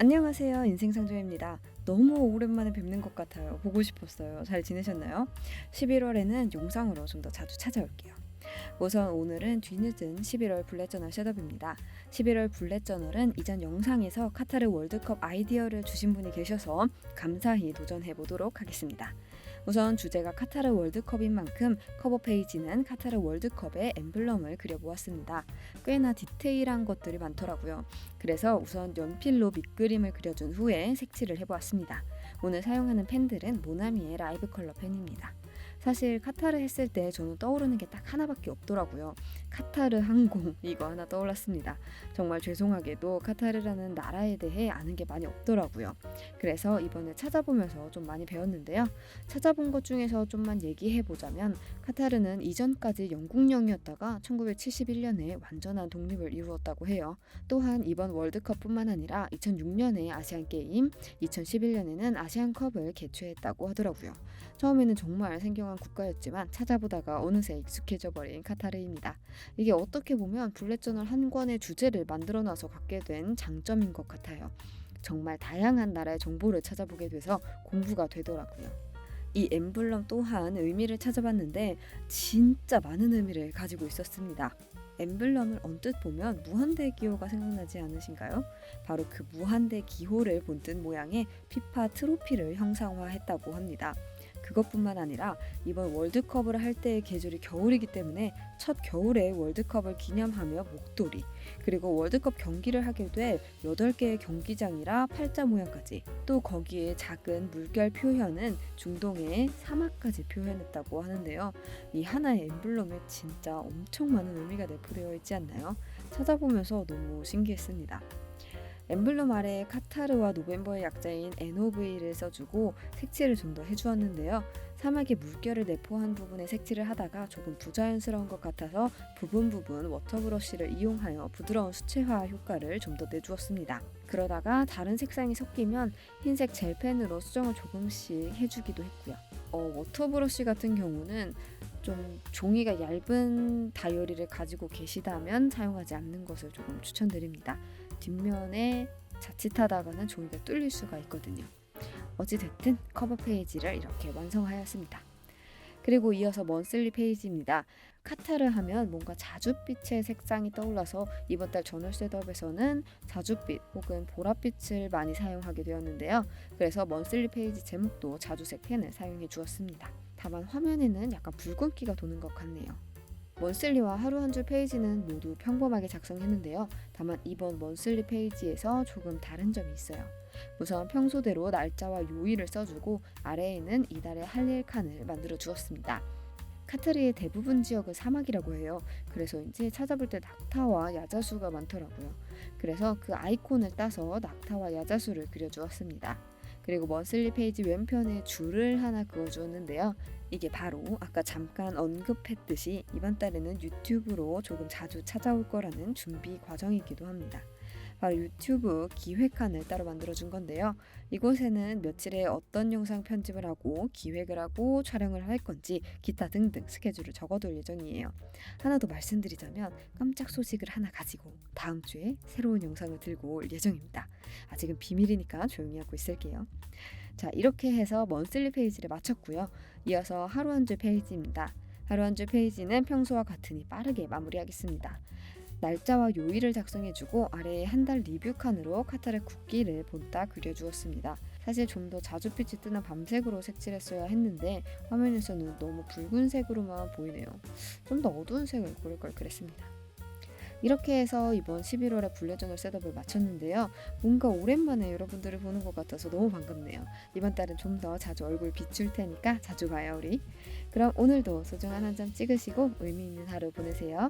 안녕하세요. 인생상조입니다. 너무 오랜만에 뵙는 것 같아요. 보고 싶었어요. 잘 지내셨나요? 11월에는 영상으로 좀 더 자주 찾아올게요. 우선 오늘은 뒤늦은 11월 블랙저널 셋업입니다. 11월 블랙저널은 이전 영상에서 카타르 월드컵 아이디어를 주신 분이 계셔서 감사히 도전해 보도록 하겠습니다. 우선 주제가 카타르 월드컵인 만큼 커버 페이지는 카타르 월드컵의 엠블럼을 그려보았습니다. 꽤나 디테일한 것들이 많더라고요. 그래서 우선 연필로 밑그림을 그려준 후에 색칠을 해보았습니다. 오늘 사용하는 펜들은 모나미의 라이브 컬러 펜입니다. 사실 카타르 했을 때 저는 떠오르는 게 딱 하나밖에 없더라고요. 카타르 항공 이거 하나 떠올랐습니다. 정말 죄송하게도 카타르라는 나라에 대해 아는 게 많이 없더라고요. 그래서 이번에 찾아보면서 좀 많이 배웠는데요. 찾아본 것 중에서 좀만 얘기해보자면 카타르는 이전까지 영국령이었다가 1971년에 완전한 독립을 이루었다고 해요. 또한 이번 월드컵뿐만 아니라 2006년에 아시안게임, 2011년에는 아시안컵을 개최했다고 하더라고요. 처음에는 정말 생경한 국가였지만 찾아보다가 어느새 익숙해져 버린 카타르입니다. 이게 어떻게 보면 블랙저널 한 권의 주제를 만들어놔서 갖게 된 장점인 것 같아요. 정말 다양한 나라의 정보를 찾아보게 돼서 공부가 되더라고요. 이 엠블럼 또한 의미를 찾아봤는데 진짜 많은 의미를 가지고 있었습니다. 엠블럼을 언뜻 보면 무한대 기호가 생각나지 않으신가요? 바로 그 무한대 기호를 본뜬 모양의 피파 트로피를 형상화했다고 합니다. 그것뿐만 아니라 이번 월드컵을 할 때의 계절이 겨울이기 때문에 첫 겨울에 월드컵을 기념하며 목도리, 그리고 월드컵 경기를 하게 될 8개의 경기장이라 팔자 모양까지, 또 거기에 작은 물결 표현은 중동의 사막까지 표현했다고 하는데요. 이 하나의 엠블럼에 진짜 엄청 많은 의미가 내포되어 있지 않나요? 찾아보면서 너무 신기했습니다. 엠블럼 아래에 카타르와 노벰버의 약자인 NOV를 써주고 색칠을 좀 더 해주었는데요. 사막의 물결을 내포한 부분에 색칠을 하다가 조금 부자연스러운 것 같아서 부분 워터브러쉬를 이용하여 부드러운 수채화 효과를 좀 더 내주었습니다. 그러다가 다른 색상이 섞이면 흰색 젤펜으로 수정을 조금씩 해주기도 했고요. 워터브러쉬 같은 경우는 좀 종이가 얇은 다이어리를 가지고 계시다면 사용하지 않는 것을 조금 추천드립니다. 뒷면에 자칫하다가는 종이가 뚫릴 수가 있거든요. 어찌됐든 커버 페이지를 이렇게 완성하였습니다. 그리고 이어서 먼슬리 페이지입니다. 카타르 하면 뭔가 자줏빛의 색상이 떠올라서 이번 달 저널 셋업에서는 자줏빛 혹은 보랏빛을 많이 사용하게 되었는데요. 그래서 먼슬리 페이지 제목도 자주색 펜을 사용해 주었습니다. 다만 화면에는 약간 붉은기가 도는 것 같네요. 먼슬리와 하루 한 줄 페이지는 모두 평범하게 작성했는데요. 다만 이번 먼슬리 페이지에서 조금 다른 점이 있어요. 우선 평소대로 날짜와 요일을 써주고 아래에는 이달의 할 일 칸을 만들어 주었습니다. 카타르의 대부분 지역은 사막이라고 해요. 그래서 이제 찾아볼 때 낙타와 야자수가 많더라고요. 그래서 그 아이콘을 따서 낙타와 야자수를 그려주었습니다. 그리고 먼슬리 페이지 왼편에 줄을 하나 그어주었는데요. 이게 바로 아까 잠깐 언급했듯이 이번 달에는 유튜브로 조금 자주 찾아올 거라는 준비 과정이기도 합니다. 바로 유튜브 기획안을 따로 만들어준 건데요. 이곳에는 며칠에 어떤 영상 편집을 하고 기획을 하고 촬영을 할 건지 기타 등등 스케줄을 적어둘 예정이에요. 하나 더 말씀드리자면 깜짝 소식을 하나 가지고 다음 주에 새로운 영상을 들고 올 예정입니다. 아직은 비밀이니까 조용히 하고 있을게요. 자, 이렇게 해서 먼슬리 페이지를 마쳤고요. 이어서 하루 한 줄 페이지입니다. 하루 한 줄 페이지는 평소와 같으니 빠르게 마무리하겠습니다. 날짜와 요일을 작성해주고 아래에 한 달 리뷰 칸으로 카타르 국기를 본따 그려주었습니다. 사실 좀 더 자줏빛이 뜨는 밤색으로 색칠했어야 했는데 화면에서는 너무 붉은색으로만 보이네요. 좀 더 어두운 색을 고를 걸 그랬습니다. 이렇게 해서 이번 11월에 블랙저널 셋업을 마쳤는데요. 뭔가 오랜만에 여러분들을 보는 것 같아서 너무 반갑네요. 이번 달은 좀 더 자주 얼굴 비출 테니까 자주 봐요 우리. 그럼 오늘도 소중한 한 점 찍으시고 의미 있는 하루 보내세요.